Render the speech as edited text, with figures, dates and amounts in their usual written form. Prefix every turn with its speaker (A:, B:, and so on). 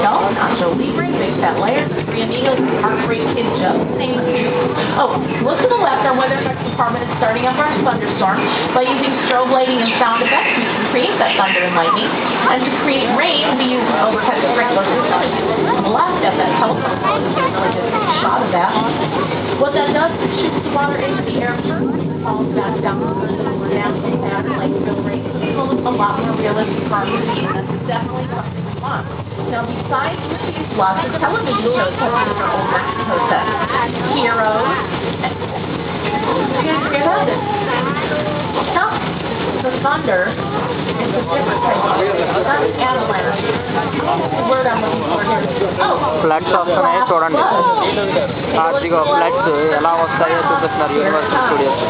A: Michelle, Nacho Libre, Big Fat Layer, Three Amigos, Heartbreak Kid Joe, name a few. Oh, look to the left. Our weather effects department is starting up our thunderstorm. By using strobe lighting and sound effects, we can create that thunder and lightning. And to create rain, we use overhead sprinklers. On the left, at that telephone pole, you can really just take a shot of that. What that does is shoots the water into the air first, falls back down to the pattern like real rain. It will look a lot more realistic for our movie, and that's definitely something we want. Now, besides movies, lots of television shows have been our old Mexico set. Heroes. You guys hear that? No. The thunder is a different type of not an avalanche. The word I'm looking for here. Oh,
B: floods వస్తున్నాయి చూడండి. ఆర్టిగా floods ఎలా వస్తాయో చూపిస్తున్నారు universal studios.